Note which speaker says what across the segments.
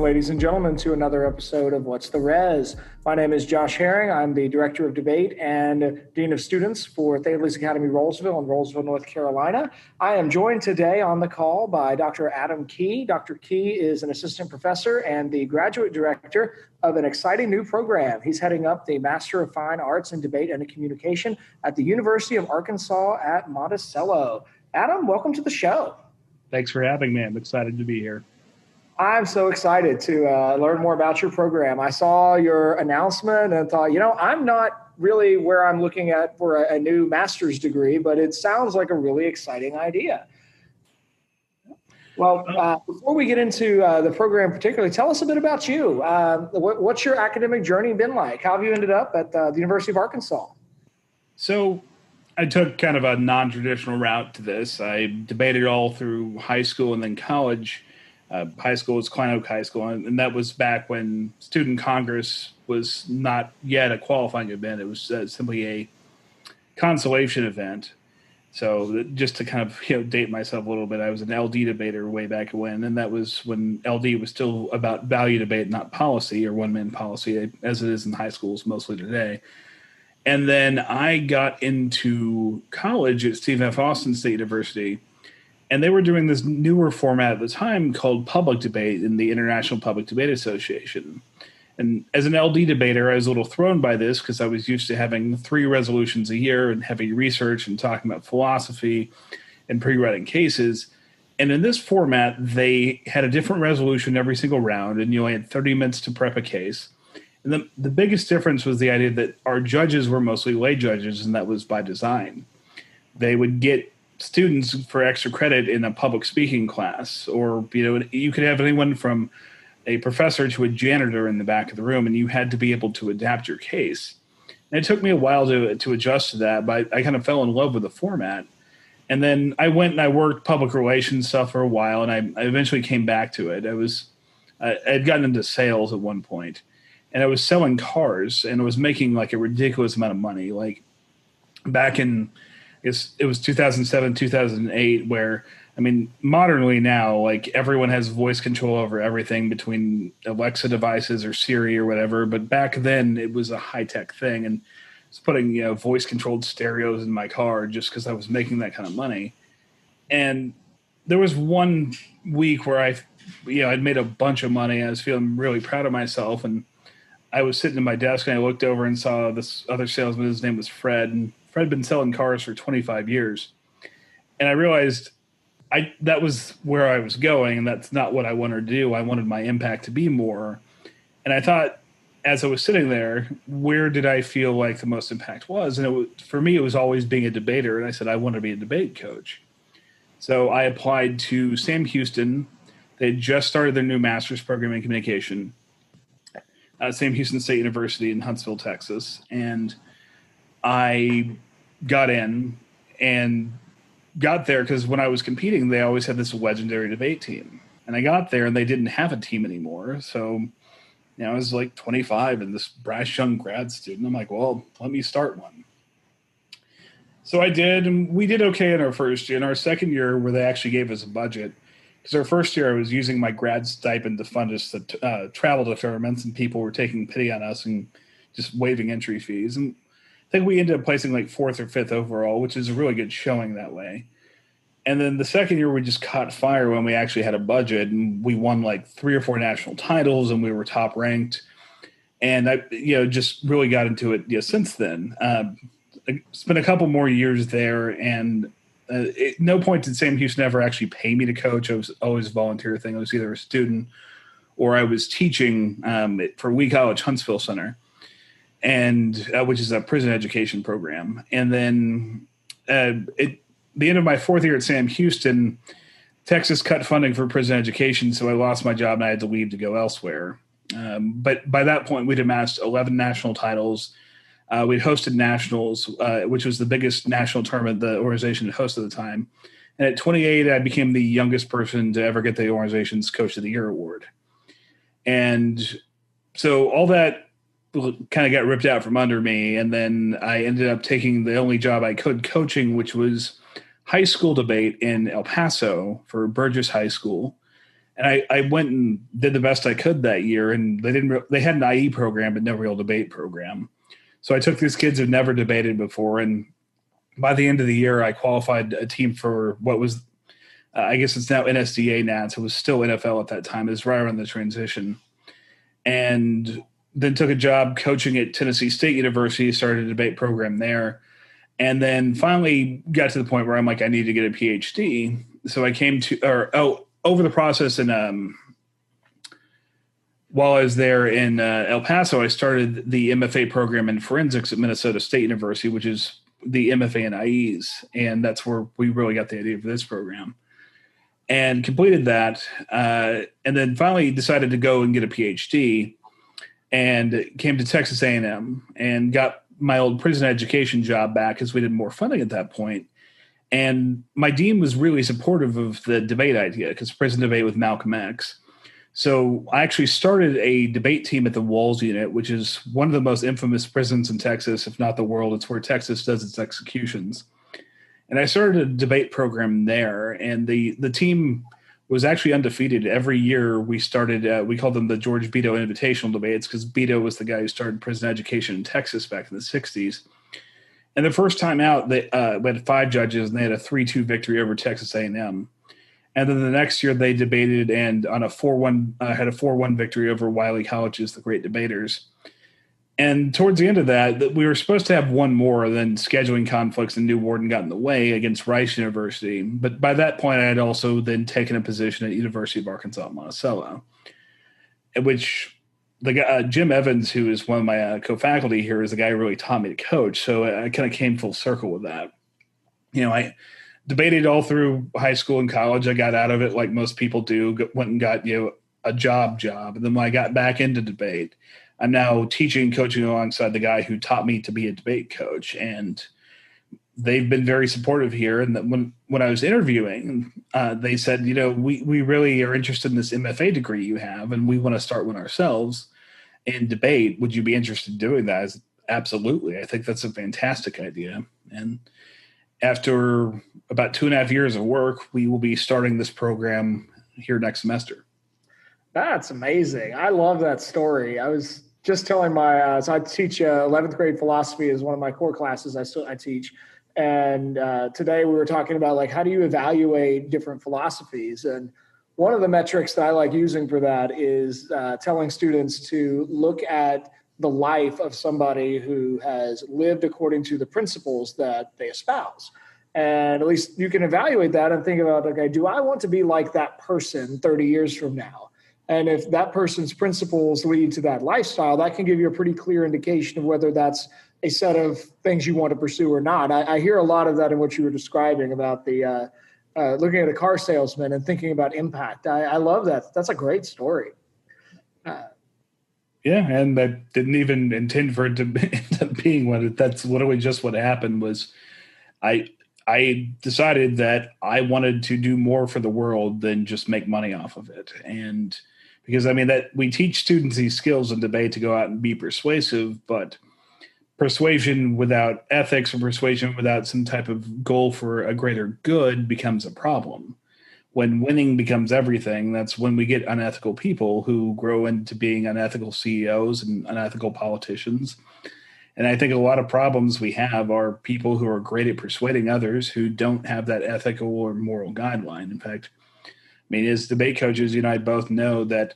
Speaker 1: ladies and gentlemen, to another episode of What's the Res? My name is Josh Herring. I'm the Director of Debate and Dean of Students for Thales Academy Rolesville in Rolesville, North Carolina. I am joined today on the call by Dr. Adam Key. Dr. Key is an assistant professor and the graduate director of an exciting new program. He's heading up the Master of Fine Arts in Debate and Communication at the University of Arkansas at Monticello. Adam, welcome to the show.
Speaker 2: Thanks for having me. I'm excited to be here.
Speaker 1: I'm so excited to learn more about your program. I saw your announcement and thought, I'm not really where I'm looking at for a new master's degree, but it sounds like a really exciting idea. Well, before we get into the program particularly, tell us a bit about you. What's your academic journey been like? How have you ended up at the University of Arkansas?
Speaker 2: So I took kind of a non-traditional route to this. I debated all through high school and then college. High school was Klein Oak High School, and that was back when Student Congress was not yet a qualifying event. It was simply a consolation event. So just to kind of date myself a little bit, I was an LD debater way back when, and that was when LD was still about value debate, not policy or one-man policy, as it is in high schools mostly today. And then I got into college at Stephen F. Austin State University, and they were doing this newer format at the time called public debate in the International Public Debate Association. And as an LD debater, I was a little thrown by this because I was used to having 3 resolutions a year and heavy research and talking about philosophy and pre-writing cases. And in this format, they had a different resolution every single round, and you only had 30 minutes to prep a case. And the biggest difference was the idea that our judges were mostly lay judges, and that was by design. They would get students for extra credit in a public speaking class, or you could have anyone from a professor to a janitor in the back of the room, and you had to be able to adapt your case. And it took me a while to adjust to that, but I kind of fell in love with the format. And then I went and I worked public relations stuff for a while, and I eventually came back to it. I had gotten into sales at one point, and I was selling cars, and I was making like a ridiculous amount of money. Like back in, it was 2007, 2008, where, modernly now, like everyone has voice control over everything between Alexa devices or Siri or whatever. But back then it was a high tech thing. And I was putting, voice controlled stereos in my car just because I was making that kind of money. And there was one week where I'd made a bunch of money. I was feeling really proud of myself. And I was sitting at my desk and I looked over and saw this other salesman. His name was Fred. And Fred had been selling cars for 25 years. And I realized that was where I was going, and that's not what I wanted to do. I wanted my impact to be more. And I thought, as I was sitting there, where did I feel like the most impact was? And for me, it was always being a debater. And I said, I want to be a debate coach. So I applied to Sam Houston. They had just started their new master's program in communication. Sam Houston State University in Huntsville, Texas. And I got in and got there because when I was competing, they always had this legendary debate team. And I got there and they didn't have a team anymore. So, I was like 25 and this brash young grad student. I'm like, well, let me start one. So I did, and we did okay in our first year. In our second year, where they actually gave us a budget, because our first year I was using my grad stipend to fund us the travel to tournaments, and people were taking pity on us and just waiving entry fees. And I think we ended up placing like 4th or 5th overall, which is a really good showing that way. And then the second year we just caught fire when we actually had a budget, and we won like 3 or 4 national titles, and we were top ranked. And I, just really got into it since then. I spent a couple more years there, and at no point did Sam Houston ever actually pay me to coach. It was always a volunteer thing. I was either a student or I was teaching for Lee College Huntsville Center, and which is a prison education program. And then the end of my 4th year at Sam Houston, Texas cut funding for prison education, so I lost my job and I had to leave to go elsewhere. But by that point, we'd amassed 11 national titles. We'd hosted nationals, which was the biggest national tournament the organization had hosted at the time. And at 28, I became the youngest person to ever get the organization's Coach of the Year award. And so all that kind of got ripped out from under me. And then I ended up taking the only job I could coaching, which was high school debate in El Paso for Burgess High School. And I went and did the best I could that year. And they had an IE program, but no real debate program. So I took these kids who'd never debated before. And by the end of the year, I qualified a team for what was, I guess it's now NSDA now. So it was still NFL at that time. It was right around the transition. And then took a job coaching at Tennessee State University, started a debate program there. And then finally got to the point where I'm like, I need to get a PhD. So I came to, over the process, and while I was there in El Paso, I started the MFA program in forensics at Minnesota State University, which is the MFA in IEs. And that's where we really got the idea for this program. And completed that. And then finally decided to go and get a PhD, and came to Texas A&M and got my old prison education job back because we did more funding at that point. And my dean was really supportive of the debate idea because prison debate with Malcolm X. So I actually started a debate team at the Walls Unit, which is one of the most infamous prisons in Texas, if not the world. It's where Texas does its executions. And I started a debate program there, and the team was actually undefeated. Every year we started, we called them the George Beto Invitational Debates because Beto was the guy who started prison education in Texas back in the 60s. And the first time out, we had 5 judges, and they had a 3-2 victory over Texas A&M. And then the next year they debated and on a 4-1, had a 4-1 victory over Wiley College's The Great Debaters. And towards the end of that, we were supposed to have one more, then scheduling conflicts and New Warden got in the way against Rice University. But by that point, I had also then taken a position at University of Arkansas Monticello, which the guy, Jim Evans, who is one of my co-faculty here, is the guy who really taught me to coach. So I kind of came full circle with that. I debated all through high school and college. I got out of it like most people do, went and got a job. And then when I got back into debate, I'm now teaching and coaching alongside the guy who taught me to be a debate coach. And they've been very supportive here. And when I was interviewing, they said, we really are interested in this MFA degree you have, and we want to start one ourselves in debate. Would you be interested in doing that? Absolutely. I think that's a fantastic idea. And after about 2.5 years of work, we will be starting this program here next semester.
Speaker 1: That's amazing. I love that story. I was just telling so I teach 11th grade philosophy is one of my core classes I teach. And today we were talking about how do you evaluate different philosophies? And one of the metrics that I like using for that is telling students to look at the life of somebody who has lived according to the principles that they espouse. And at least you can evaluate that and think about, okay, do I want to be like that person 30 years from now? And if that person's principles lead to that lifestyle, that can give you a pretty clear indication of whether that's a set of things you want to pursue or not. I hear a lot of that in what you were describing about the looking at a car salesman and thinking about impact. I love that. That's a great story.
Speaker 2: Yeah, and I didn't even intend for it to end up being one. That's literally just what happened. Was I decided that I wanted to do more for the world than just make money off of it. And because that we teach students these skills in debate to go out and be persuasive, but persuasion without ethics or persuasion without some type of goal for a greater good becomes a problem. When winning becomes everything, that's when we get unethical people who grow into being unethical CEOs and unethical politicians. And I think a lot of problems we have are people who are great at persuading others who don't have that ethical or moral guideline. In fact, as debate coaches, you and I both know that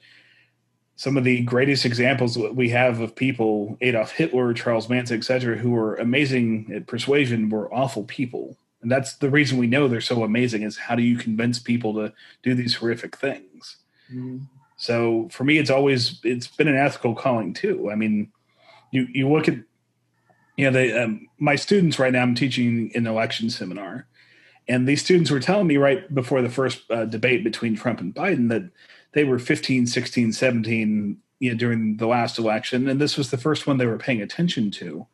Speaker 2: some of the greatest examples we have of people, Adolf Hitler, Charles Manson, et cetera, who were amazing at persuasion, were awful people. And that's the reason we know they're so amazing, is how do you convince people to do these horrific things? Mm. So for me, it's been an ethical calling too. You look at, my students right now, I'm teaching an election seminar, and these students were telling me right before the first debate between Trump and Biden that they were 15, 16, 17, during the last election. And this was the first one they were paying attention to.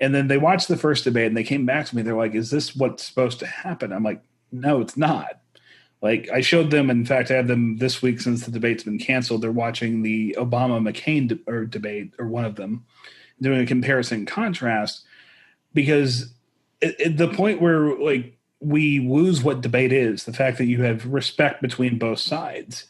Speaker 2: And then they watched the first debate and they came back to me. They're like, is this what's supposed to happen? I'm like, no, it's not. I showed them, in fact, I have them this week since the debate's been canceled. They're watching the Obama-McCain debate, or one of them, doing a comparison and contrast, because at the point where we lose what debate is, the fact that you have respect between both sides.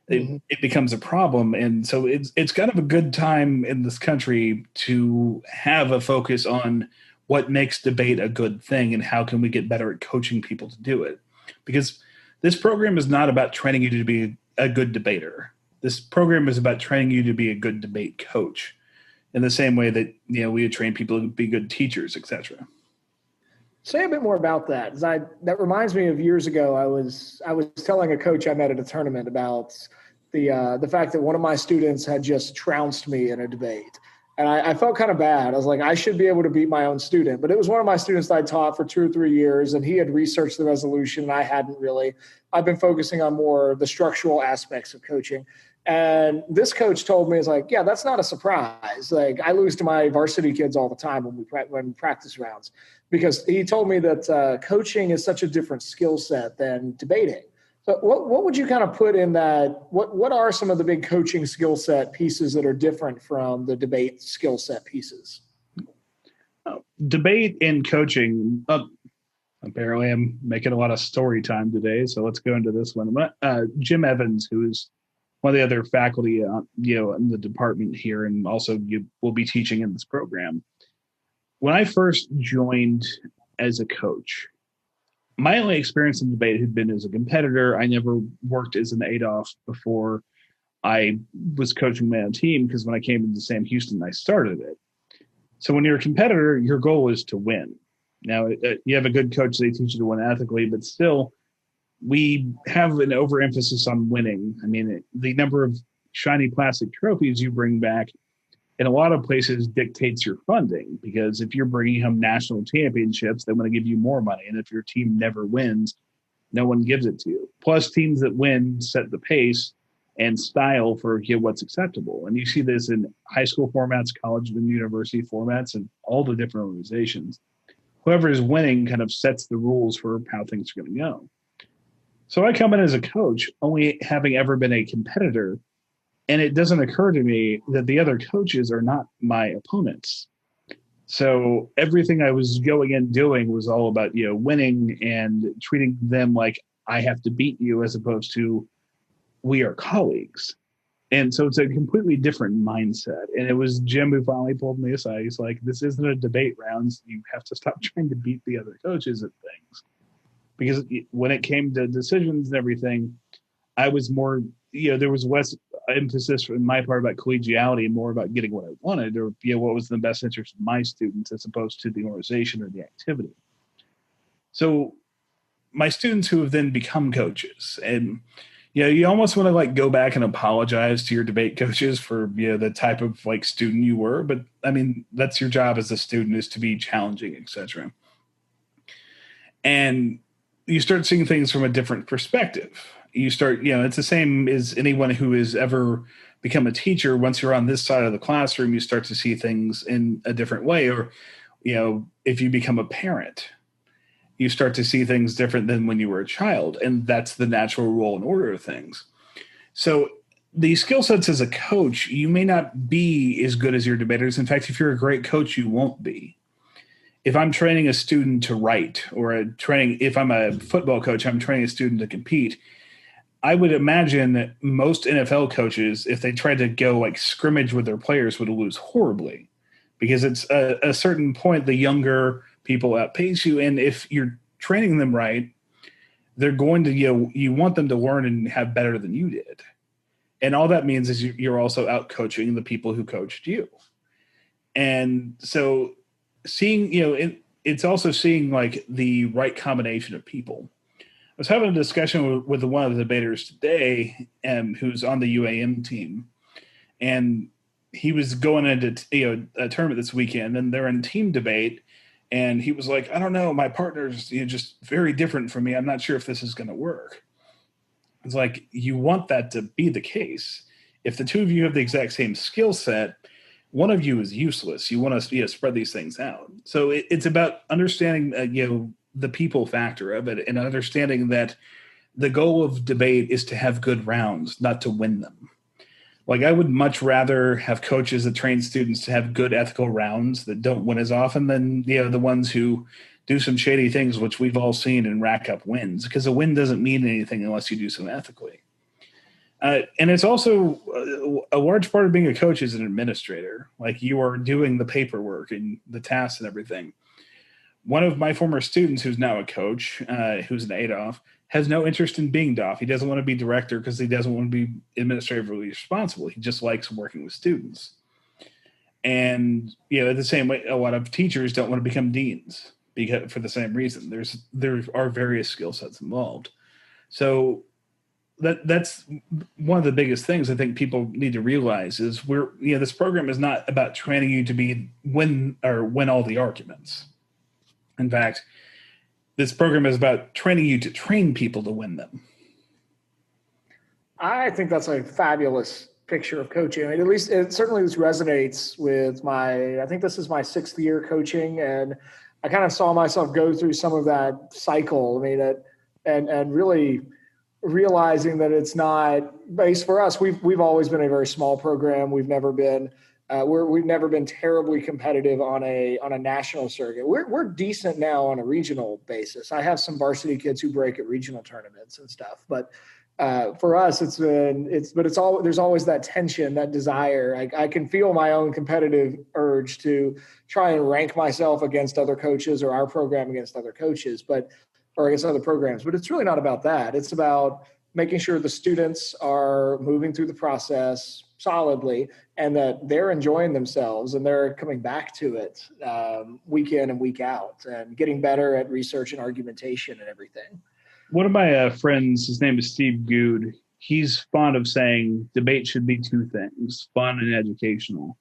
Speaker 2: it becomes a problem. And so it's kind of a good time in this country to have a focus on what makes debate a good thing and how can we get better at coaching people to do it. Because this program is not about training you to be a good debater. This program is about training you to be a good debate coach in the same way that, we would train people to be good teachers, etc.
Speaker 1: Say a bit more about that. That reminds me of years ago. I was telling a coach I met at a tournament about the fact that one of my students had just trounced me in a debate, and I felt kind of bad. I was like, I should be able to beat my own student, but it was one of my students that I taught for 2 or 3 years, and he had researched the resolution, and I hadn't really. I've been focusing on more the structural aspects of coaching. And this coach told me, "It's like, yeah, that's not a surprise. Like, I lose to my varsity kids all the time when practice rounds." Because he told me that coaching is such a different skill set than debating. So what would you kind of put in that? What are some of the big coaching skill set pieces that are different from the debate skill set pieces?
Speaker 2: Debate and coaching. Apparently, I'm making a lot of story time today, so let's go into this one. Jim Evans, who is one of the other faculty, in the department here, and also you will be teaching in this program. When I first joined as a coach, my only experience in debate had been as a competitor. I never worked as an ADOF before I was coaching my own team, because when I came into Sam Houston, I started it. So when you're a competitor, your goal is to win. Now, you have a good coach, they teach you to win ethically, but still, we have an overemphasis on winning. I mean, the number of shiny plastic trophies you bring back in a lot of places dictates your funding, because if you're bringing home national championships, they want to give you more money. And if your team never wins, no one gives it to you. Plus, teams that win set the pace and style for what's acceptable. And you see this in high school formats, college and university formats, and all the different organizations. Whoever is winning kind of sets the rules for how things are going to go. So I come in as a coach, only having ever been a competitor, and it doesn't occur to me that the other coaches are not my opponents. So everything I was going in doing was all about, winning and treating them like I have to beat you, as opposed to we are colleagues. And so it's a completely different mindset. And it was Jim who finally pulled me aside. He's like, this isn't a debate round. You have to stop trying to beat the other coaches at things. Because when it came to decisions and everything, I was more, there was less emphasis on my part about collegiality and more about getting what I wanted, or what was in the best interest of my students, as opposed to the organization or the activity. So my students who have then become coaches, and you almost want to go back and apologize to your debate coaches for the type of student you were, but I mean, that's your job as a student, is to be challenging, etc. And you start seeing things from a different perspective. You start, it's the same as anyone who has ever become a teacher. Once you're on this side of the classroom, you start to see things in a different way. Or, if you become a parent, you start to see things different than when you were a child. And that's the natural role and order of things. So the skill sets as a coach, you may not be as good as your debaters. In fact, if you're a great coach, you won't be. If I'm training a student to write, or if I'm a football coach, I'm training a student to compete, I would imagine that most NFL coaches, if they tried to go scrimmage with their players, would lose horribly, because it's a certain point, the younger people outpace you. And if you're training them right, they're going to, you want them to learn and have better than you did. And all that means is you're also out coaching the people who coached you. And so seeing, it's also seeing the right combination of people. I was having a discussion with one of the debaters today, who's on the UAM team, and he was going into a tournament this weekend, and they're in team debate, and he was like, I don't know, my partner's just very different from me. I'm not sure if this is going to work. It's like, you want that to be the case. If the two of you have the exact same skill set, one of you is useless. You want to spread these things out. So it's about understanding the people factor of it, and understanding that the goal of debate is to have good rounds, not to win them. I would much rather have coaches that train students to have good ethical rounds that don't win as often than the ones who do some shady things, which we've all seen, and rack up wins, because a win doesn't mean anything unless you do some ethically. And it's also a large part of being a coach is an administrator. Like you are doing the paperwork and the tasks and everything. One of my former students, who's now a coach, who's an ADOF, has no interest in being DOF. He doesn't want to be director because he doesn't want to be administratively responsible. He just likes working with students. And the same way, a lot of teachers don't want to become deans because for the same reason. There are various skill sets involved. So that's one of the biggest things I think people need to realize is this program is not about training you to win all the arguments. In fact, this program is about training you to train people to win them.
Speaker 1: I think that's a fabulous picture of coaching. I mean, at least certainly this resonates with I think this is my 6th year coaching, and I kind of saw myself go through some of that cycle. I mean, and really realizing that it's not based for us. We've always been a very small program. We've never been terribly competitive on a national circuit. We're decent now on a regional basis. I have some varsity kids who break at regional tournaments and stuff, but for us, there's always that tension, that desire. I can feel my own competitive urge to try and rank myself against other coaches or our program against other coaches, or against other programs. But it's really not about that. It's about making sure the students are moving through the process solidly and that they're enjoying themselves and they're coming back to it week in and week out and getting better at research and argumentation and everything.
Speaker 2: One of my friends, his name is Steve Good. He's fond of saying debate should be 2 things, fun and educational.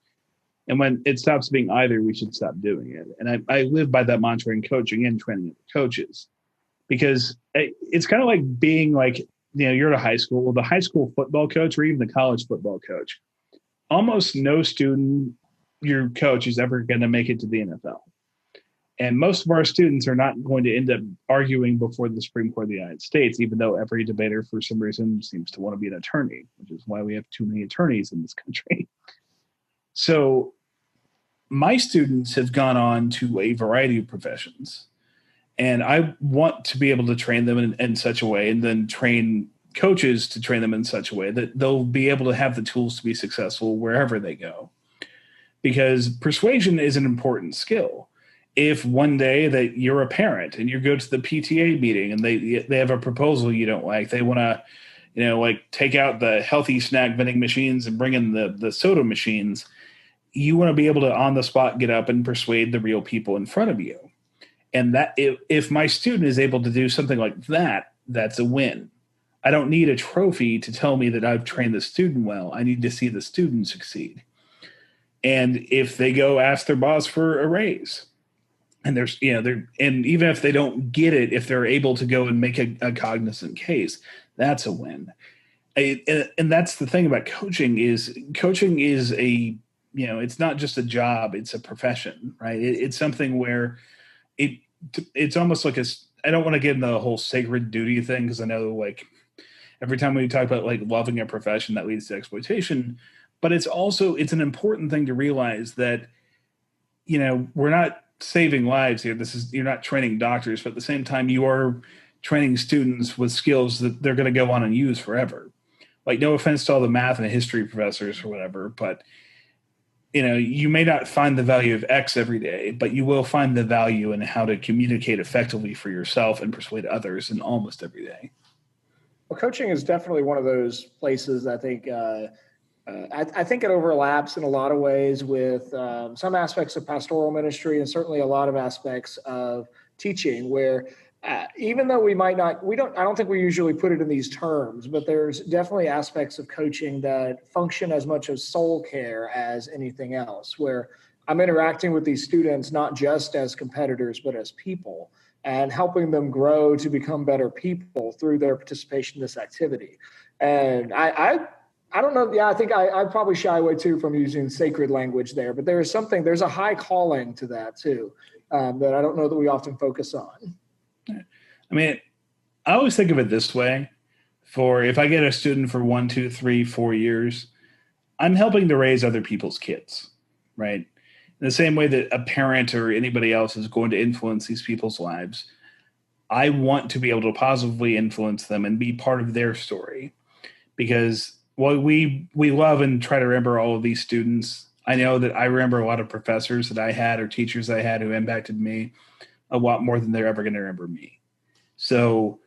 Speaker 2: And when it stops being either, we should stop doing it. And I live by that mantra in coaching and training other coaches, because it's kind of like being like, you're at a high school, the high school football coach or even the college football coach. Almost no student your coach is ever going to make it to the NFL. And most of our students are not going to end up arguing before the Supreme Court of the United States, even though every debater for some reason seems to want to be an attorney, which is why we have too many attorneys in this country. So my students have gone on to a variety of professions. And I want to be able to train them in such a way, and then train coaches to train them in such a way that they'll be able to have the tools to be successful wherever they go. Because persuasion is an important skill. If one day that you're a parent and you go to the PTA meeting and they have a proposal you don't like, they want to, take out the healthy snack vending machines and bring in the soda machines, you want to be able to on the spot get up and persuade the real people in front of you. And that if my student is able to do something like that, that's a win. I don't need a trophy to tell me that I've trained the student well. I need to see the student succeed. And if they go ask their boss for a raise, and and even if they don't get it, if they're able to go and make a cognizant case, that's a win. And that's the thing about coaching is it's not just a job, it's a profession, right? It's something where it's almost like I don't want to get into the whole sacred duty thing, because I know every time we talk about loving a profession, that leads to exploitation. But it's an important thing to realize that, we're not saving lives here. You're not training doctors, but at the same time, you are training students with skills that they're going to go on and use forever. No offense to all the math and history professors or whatever, but you may not find the value of X every day, but you will find the value in how to communicate effectively for yourself and persuade others in almost every day.
Speaker 1: Well, coaching is definitely one of those places I think I think it overlaps in a lot of ways with some aspects of pastoral ministry and certainly a lot of aspects of teaching where even though I don't think we usually put it in these terms, but there's definitely aspects of coaching that function as much as soul care as anything else, where I'm interacting with these students, not just as competitors, but as people, and helping them grow to become better people through their participation in this activity. And I don't know. Yeah, I think I probably shy away too from using sacred language there, but there's a high calling to that too, that I don't know that we often focus on.
Speaker 2: I mean, I always think of it this way. If I get a student for 1, 2, 3, 4 years, I'm helping to raise other people's kids, right? In the same way that a parent or anybody else is going to influence these people's lives, I want to be able to positively influence them and be part of their story. because while we love and try to remember all of these students, I know that I remember a lot of professors that I had or teachers I had who impacted me a lot more than they're ever going to remember me. So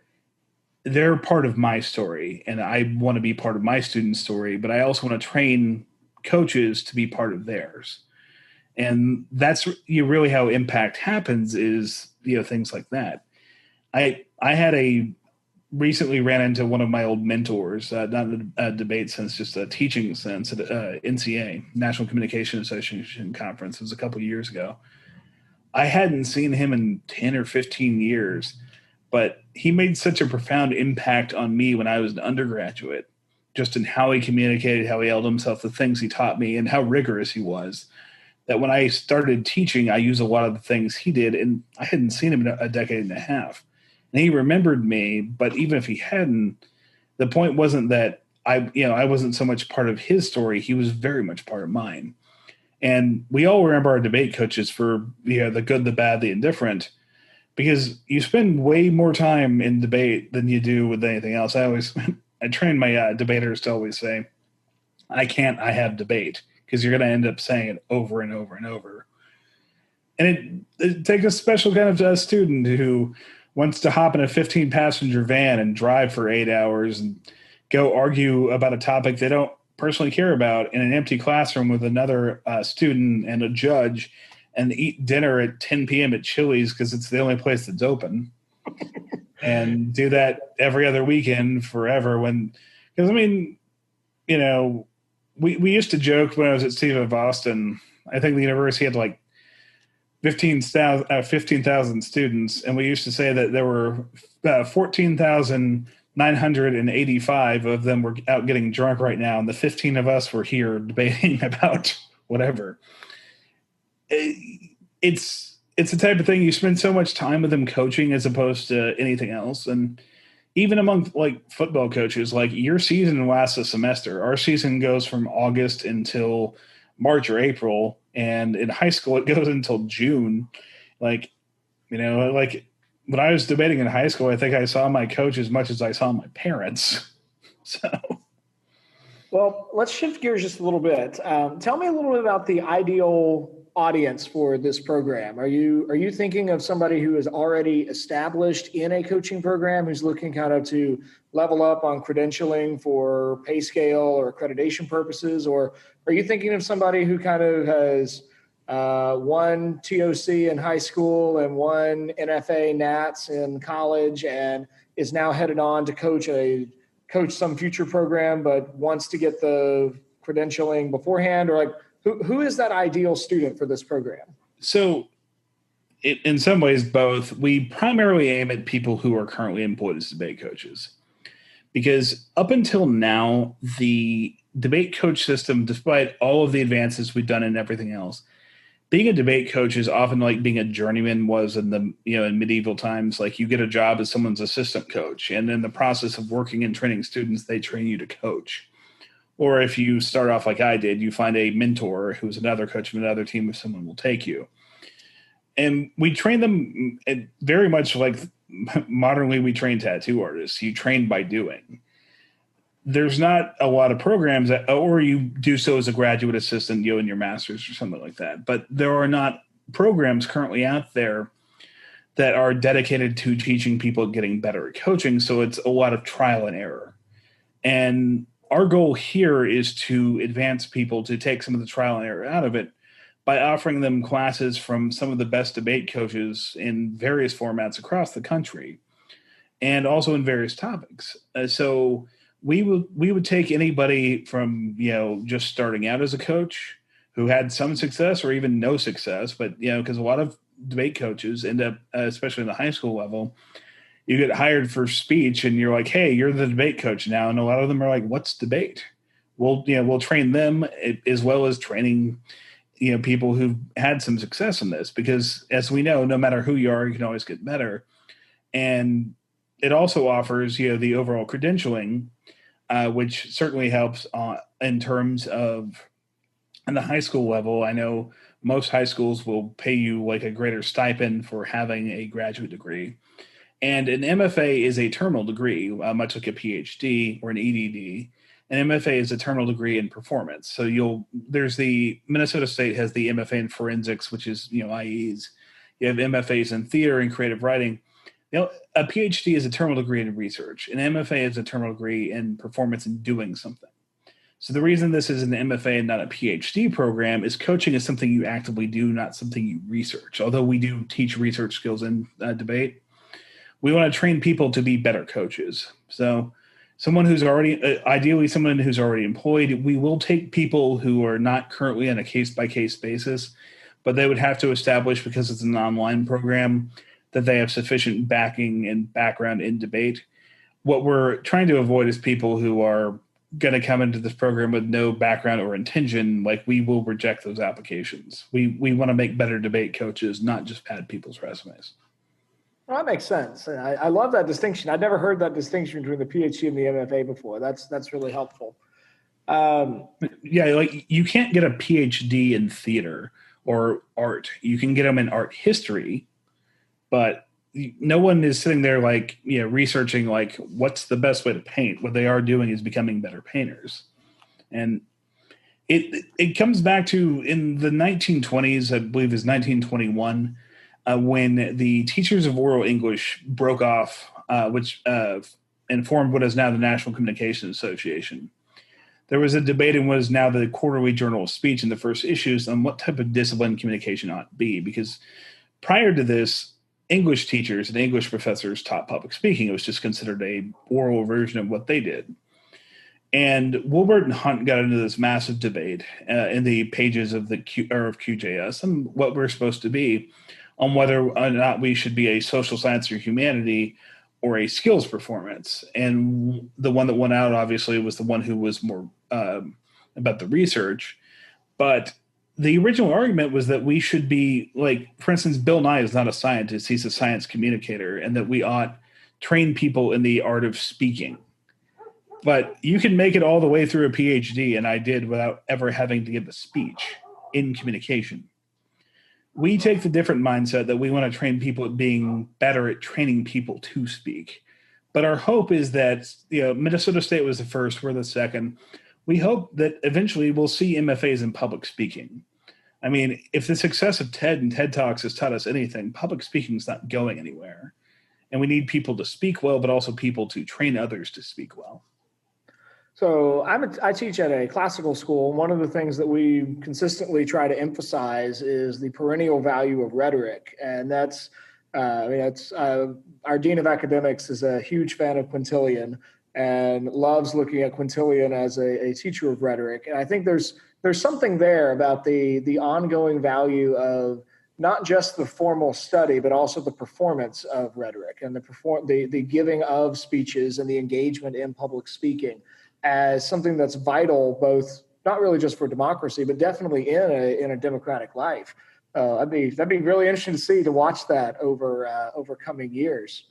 Speaker 2: they're part of my story, and I want to be part of my students' story, but I also want to train coaches to be part of theirs. And that's really how impact happens is, things like that. I had a recently ran into one of my old mentors, not a debate sense, just a teaching sense at NCA, National Communication Association conference. It was a couple of years ago. I hadn't seen him in 10 or 15 years, but he made such a profound impact on me when I was an undergraduate, just in how he communicated, how he held himself, the things he taught me, and how rigorous he was, that when I started teaching, I used a lot of the things he did, and I hadn't seen him in a decade and a half. And he remembered me, but even if he hadn't, the point wasn't that I wasn't so much part of his story. He was very much part of mine. And we all remember our debate coaches for the good, the bad, the indifferent, because you spend way more time in debate than you do with anything else. I train my debaters to always say, I have debate, because you're going to end up saying it over and over and over. And it takes a special kind of student who wants to hop in a 15-passenger van and drive for 8 hours and go argue about a topic they don't personally care about in an empty classroom with another student and a judge, and eat dinner at 10 p.m. at Chili's because it's the only place that's open, and do that every other weekend forever. Because we used to joke when I was at Steve of Boston. I think the university had like 15,000 students, and we used to say that there were 14,985 of them were out getting drunk right now, and the 15 of us were here debating about whatever. It's the type of thing you spend so much time with them coaching as opposed to anything else. And even among like football coaches, like your season lasts a semester. Our season goes from August until March or April, and in high school it goes until June. Like when I was debating in high school, I think I saw my coach as much as I saw my parents. So,
Speaker 1: well, let's shift gears just a little bit. Tell me a little bit about the ideal audience for this program. Are you thinking of somebody who is already established in a coaching program, who's looking kind of to level up on credentialing for pay scale or accreditation purposes? Or are you thinking of somebody who kind of has one TOC in high school and one MFA NATS in college and is now headed on to coach some future program, but wants to get the credentialing beforehand? Or like, who is that ideal student for this program?
Speaker 2: So in some ways, both. We primarily aim at people who are currently employed as debate coaches, because up until now, the debate coach system, despite all of the advances we've done and everything else, being a debate coach is often like being a journeyman was in in medieval times. Like you get a job as someone's assistant coach, and in the process of working and training students, they train you to coach. Or if you start off like I did, you find a mentor who's another coach of another team if someone will take you. And we train them very much like modernly we train tattoo artists. You train by doing. There's not a lot of programs or you do so as a graduate assistant, in your master's or something like that. But there are not programs currently out there that are dedicated to teaching people getting better at coaching. So it's a lot of trial and error. And our goal here is to advance people to take some of the trial and error out of it by offering them classes from some of the best debate coaches in various formats across the country, and also in various topics. So we would take anybody from just starting out as a coach who had some success or even no success, but because a lot of debate coaches end up, especially in the high school level, you get hired for speech and you're like, hey, you're the debate coach now. And a lot of them are like, what's debate? We'll train them as well as training, people who've had some success in this, because as we know, no matter who you are, you can always get better. And it also offers, the overall credentialing, which certainly helps in terms of on the high school level. I know most high schools will pay you like a greater stipend for having a graduate degree. And an MFA is a terminal degree, much like a PhD or an EDD. An MFA is a terminal degree in performance. So there's the Minnesota State has the MFA in forensics, which is, IEs. You have MFAs in theater and creative writing. A PhD is a terminal degree in research. An MFA is a terminal degree in performance and doing something. So the reason this is an MFA and not a PhD program is coaching is something you actively do, not something you research. Although we do teach research skills in debate, we want to train people to be better coaches. So ideally someone who's already employed. We will take people who are not currently on a case-by-case basis, but they would have to establish, because it's an online program, that they have sufficient backing and background in debate. What we're trying to avoid is people who are going to come into this program with no background or intention. Like, we will reject those applications. We want to make better debate coaches, not just pad people's resumes.
Speaker 1: Well, that makes sense. I love that distinction. I'd never heard that distinction between the PhD and the MFA before. That's really helpful.
Speaker 2: Like, you can't get a PhD in theater or art. You can get them in art history, but no one is sitting there researching what's the best way to paint. What they are doing is becoming better painters. And it comes back to, in the 1920s, I believe is 1921, when the Teachers of Oral English broke off, which and formed what is now the National Communications Association. There was a debate in what is now the Quarterly Journal of Speech in the first issues on what type of discipline communication ought to be, because prior to this, English teachers and English professors taught public speaking. It was just considered a oral version of what they did. And Wilbert and Hunt got into this massive debate in the pages of QJS and what we're supposed to be, on whether or not we should be a social science or humanity or a skills performance. And the one that won out, obviously, was the one who was more about the research. But the original argument was that we should be, for instance, Bill Nye is not a scientist. He's a science communicator, and that we ought train people in the art of speaking. But you can make it all the way through a PhD, and I did, without ever having to give a speech in communication. We take the different mindset that we want to train people at being better at training people to speak. But our hope is that, Minnesota State was the first, we're the second. We hope that eventually we'll see MFAs in public speaking. I mean, if the success of TED and TED Talks has taught us anything, public speaking is not going anywhere. And we need people to speak well, but also people to train others to speak well.
Speaker 1: So I teach at a classical school. One of the things that we consistently try to emphasize is the perennial value of rhetoric. And that's our Dean of Academics is a huge fan of Quintilian and loves looking at Quintilian as a teacher of rhetoric. And I think there's something there about the ongoing value of not just the formal study, but also the performance of rhetoric and the giving of speeches and the engagement in public speaking as something that's vital, both not really just for democracy, but definitely in a democratic life. That'd be really interesting to watch that over coming years.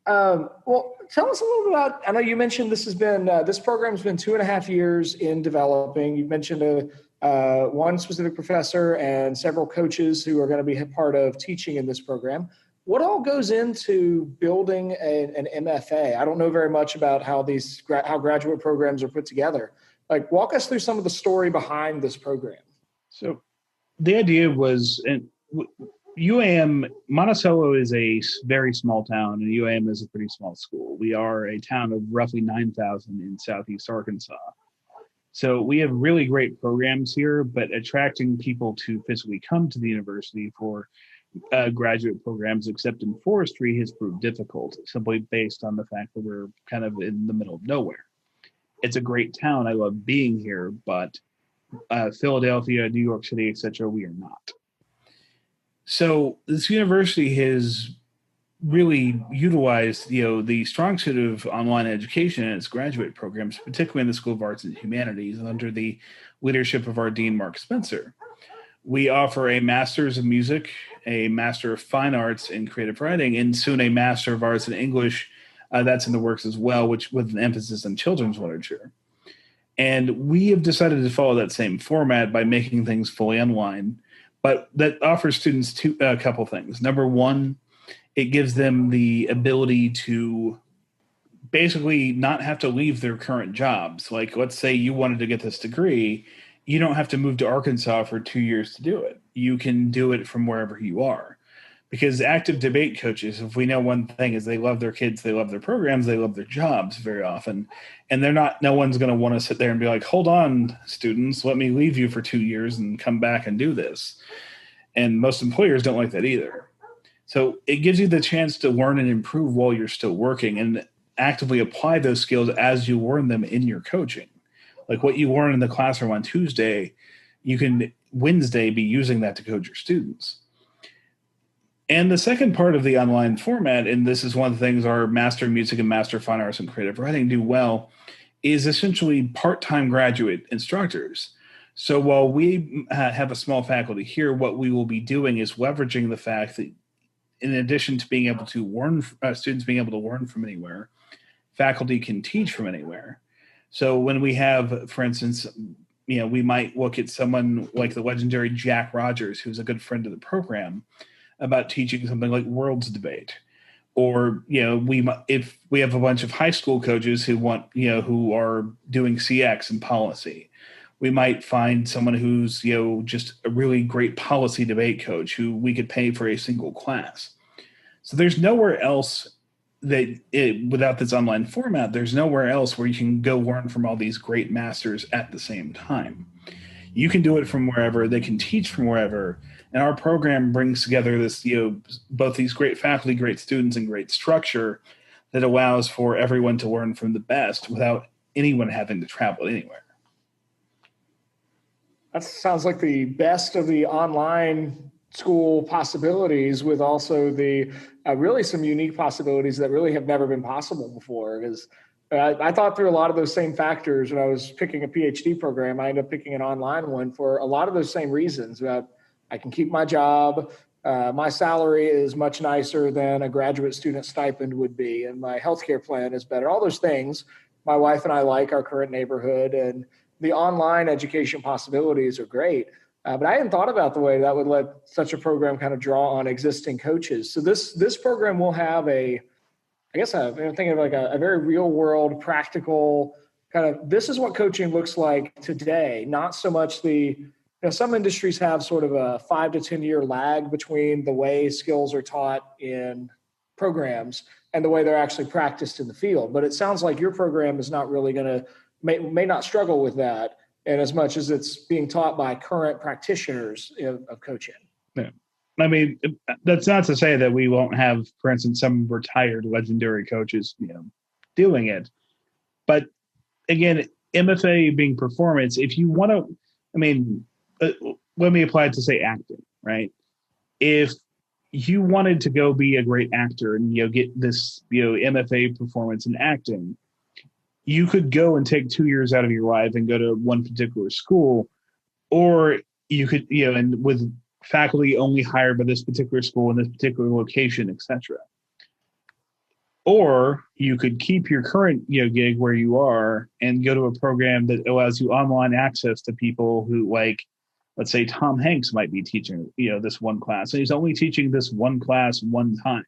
Speaker 1: Well, tell us a little bit about, I know you mentioned this program's been 2.5 years in developing. You mentioned one specific professor and several coaches who are going to be a part of teaching in this program. What all goes into building an MFA? I don't know very much about how graduate programs are put together. Walk us through some of the story behind this program.
Speaker 2: So the idea was, UAM, Monticello is a very small town, and UAM is a pretty small school. We are a town of roughly 9,000 in southeast Arkansas. So we have really great programs here, but attracting people to physically come to the university for graduate programs, except in forestry, has proved difficult, simply based on the fact that we're kind of in the middle of nowhere. It's a great town. I love being here, but Philadelphia, New York City, etc., we are not. So this university has really utilized, the strong suit of online education in its graduate programs, particularly in the School of Arts and Humanities, and under the leadership of our Dean, Mark Spencer. We offer a Master's of Music, a Master of Fine Arts in Creative Writing, and soon a Master of Arts in English. That's in the works as well, which with an emphasis on children's literature. And we have decided to follow that same format by making things fully online. But that offers students a couple things. Number one, it gives them the ability to basically not have to leave their current jobs. Like, let's say you wanted to get this degree, you don't have to move to Arkansas for 2 years to do it. You can do it from wherever you are. Because active debate coaches, if we know one thing, is they love their kids, they love their programs, they love their jobs very often. And no one's going to want to sit there and be like, hold on, students, let me leave you for 2 years and come back and do this. And most employers don't like that either. So it gives you the chance to learn and improve while you're still working and actively apply those skills as you learn them in your coaching. Like what you learn in the classroom on Tuesday, you can Wednesday be using that to coach your students. And the second part of the online format, and this is one of the things our Master in Music and Master of Fine Arts and Creative Writing do well, is essentially part-time graduate instructors. So while we have a small faculty here, what we will be doing is leveraging the fact that in addition to being able to learn, students being able to learn from anywhere, faculty can teach from anywhere. So when we have, for instance, we might look at someone like the legendary Jack Rogers, who's a good friend of the program, about teaching something like world's debate. Or, if we have a bunch of high school coaches who are doing CX and policy, we might find someone who's, just a really great policy debate coach who we could pay for a single class. So there's nowhere else without this online format, there's nowhere else where you can go learn from all these great masters at the same time. You can do it from wherever, they can teach from wherever. And our program brings together this, both these great faculty, great students, and great structure that allows for everyone to learn from the best without anyone having to travel anywhere.
Speaker 1: That sounds like the best of the online school possibilities, with also the really some unique possibilities that really have never been possible before. Because I thought through a lot of those same factors when I was picking a PhD program. I ended up picking an online one for a lot of those same reasons. About I can keep my job, my salary is much nicer than a graduate student stipend would be, and my healthcare plan is better. All those things. My wife and I like our current neighborhood, and the online education possibilities are great. But I hadn't thought about the way that would let such a program kind of draw on existing coaches. So this program will have I'm thinking of like a very real world, practical kind of, this is what coaching looks like today. Not so much some industries have sort of a 5 to 10 year lag between the way skills are taught in programs and the way they're actually practiced in the field. But it sounds like your program is not really going to, may not struggle with that, and as much as it's being taught by current practitioners of coaching.
Speaker 2: Yeah. I mean, that's not to say that we won't have, for instance, some retired legendary coaches, doing it. But again, MFA being performance, if you want to, let me apply it to say acting, right? If you wanted to go be a great actor and, get this, MFA performance in acting, you could go and take 2 years out of your life and go to one particular school, or you could, and with faculty only hired by this particular school in this particular location, etc. Or you could keep your current, gig where you are and go to a program that allows you online access to people who, like, let's say Tom Hanks might be teaching, this one class, and he's only teaching this one class one time,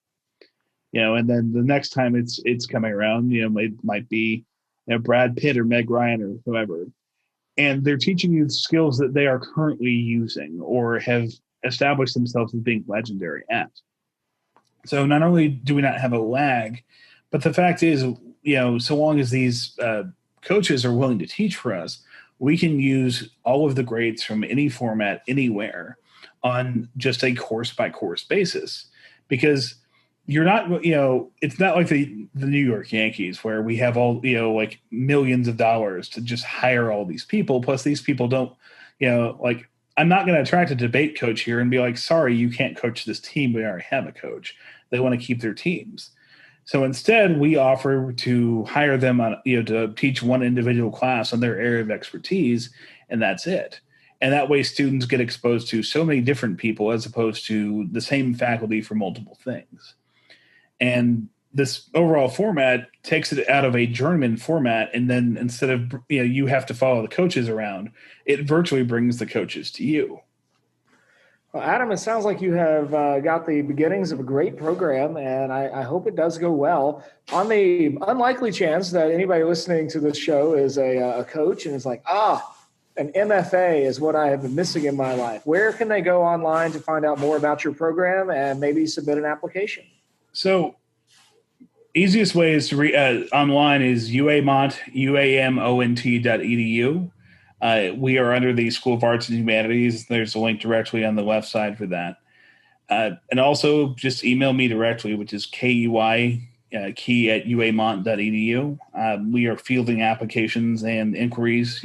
Speaker 2: and then the next time it's coming around, it might be Brad Pitt or Meg Ryan or whoever. And they're teaching you skills that they are currently using or have established themselves as being legendary at. So not only do we not have a lag, but the fact is, so long as these coaches are willing to teach for us, we can use all of the greats from any format, anywhere, on just a course-by-course basis. Because you're not, it's not like the New York Yankees where we have all, like millions of dollars to just hire all these people. Plus these people don't, I'm not going to attract a debate coach here and be like, sorry, you can't coach this team. We already have a coach. They want to keep their teams. So instead we offer to hire them on, to teach one individual class on their area of expertise, and that's it. And that way students get exposed to so many different people as opposed to the same faculty for multiple things. And this overall format takes it out of a journeyman format. And then instead of, you have to follow the coaches around, it virtually brings the coaches to you.
Speaker 1: Well, Adam, it sounds like you have got the beginnings of a great program, and I hope it does go well. On the unlikely chance that anybody listening to this show is a coach and is like, an MFA is what I have been missing in my life, where can they go online to find out more about your program and maybe submit an application?
Speaker 2: So easiest way is to online is uamont.edu. We are under the School of Arts and Humanities. There's a link directly on the left side for that. And also just email me directly, which is key@uamont.edu. We are fielding applications and inquiries,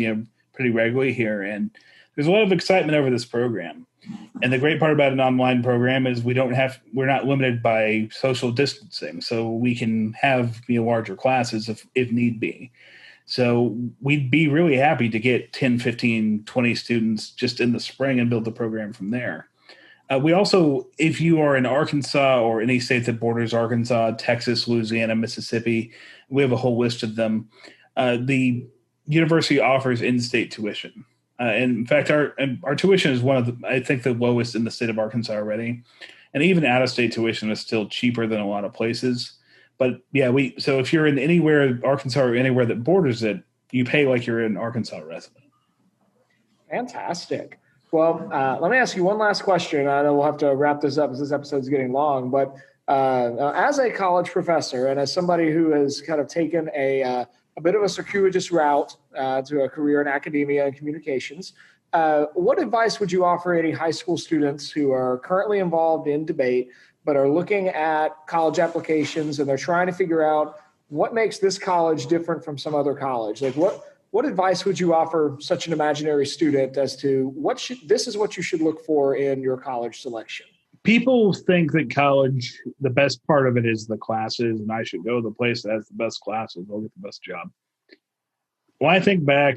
Speaker 2: pretty regularly here. And there's a lot of excitement over this program. And the great part about an online program is we're not limited by social distancing. So we can have larger classes if need be. So we'd be really happy to get 10, 15, 20 students just in the spring and build the program from there. We also, if you are in Arkansas or any state that borders Arkansas, Texas, Louisiana, Mississippi, we have a whole list of them. The university offers in-state tuition. And in fact, our tuition is one of I think the lowest in the state of Arkansas already. And even out-of-state tuition is still cheaper than a lot of places. But yeah, so if you're in anywhere, Arkansas or anywhere that borders it, you pay like you're an Arkansas resident.
Speaker 1: Fantastic. Well, let me ask you one last question. I know we'll have to wrap this up as this episode's getting long, but as a college professor and as somebody who has kind of taken a bit of a circuitous route to a career in academia and communications, what advice would you offer any high school students who are currently involved in debate but are looking at college applications and they're trying to figure out what makes this college different from some other college? Like what advice would you offer such an imaginary student as to this is what you should look for in your college selection?
Speaker 2: People think that college, the best part of it is the classes, and I should go to the place that has the best classes. I'll get the best job. When I think back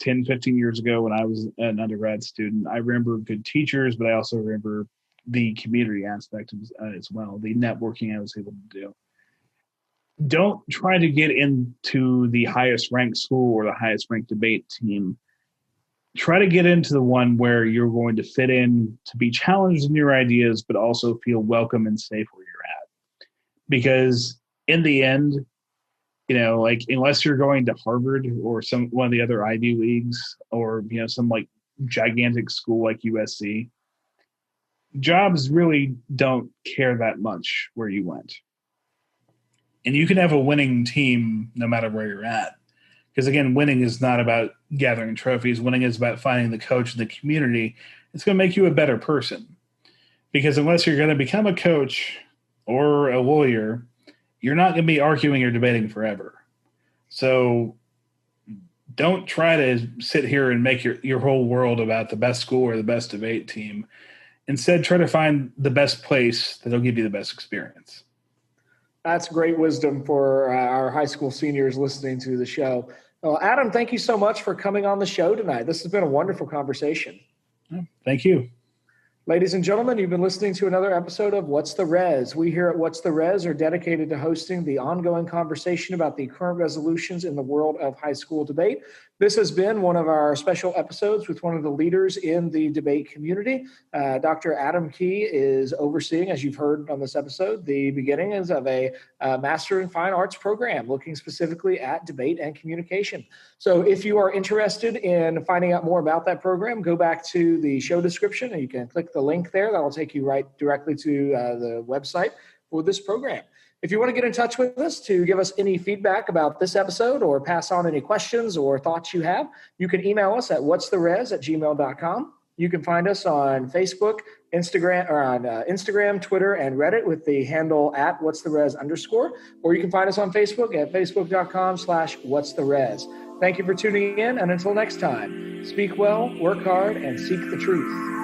Speaker 2: 10, 15 years ago when I was an undergrad student, I remember good teachers, but I also remember the community aspect as well, the networking I was able to do. Don't try to get into the highest ranked school or the highest ranked debate team. Try to get into the one where you're going to fit in, to be challenged in your ideas, but also feel welcome and safe where you're at. Because in the end, unless you're going to Harvard or one of the other Ivy Leagues or, some like gigantic school like USC, jobs really don't care that much where you went. And you can have a winning team no matter where you're at. Because again, winning is not about gathering trophies. Winning is about finding the coach in the community. It's going to make you a better person. Because unless you're going to become a coach or a lawyer, you're not going to be arguing or debating forever. So don't try to sit here and make your whole world about the best school or the best debate team. Instead, try to find the best place that'll give you the best experience.
Speaker 1: That's great wisdom for our high school seniors listening to the show. Well, Adam, thank you so much for coming on the show tonight. This has been a wonderful conversation.
Speaker 2: Thank you.
Speaker 1: Ladies and gentlemen, you've been listening to another episode of What's the Res? We here at What's the Res are dedicated to hosting the ongoing conversation about the current resolutions in the world of high school debate. This has been one of our special episodes with one of the leaders in the debate community. Dr. Adam Key is overseeing, as you've heard on this episode, the beginnings of a Master in Fine Arts program looking specifically at debate and communication. So if you are interested in finding out more about that program, go back to the show description and you can click the link there. That'll take you right directly to the website for this program. If you want to get in touch with us to give us any feedback about this episode or pass on any questions or thoughts you have, you can email us at what'stherez@gmail.com. You can find us on Facebook, Instagram, Twitter, and Reddit with the handle @what'stherez_, or you can find us on Facebook at facebook.com/what'stherez. Thank you for tuning in, and until next time, speak well, work hard, and seek the truth.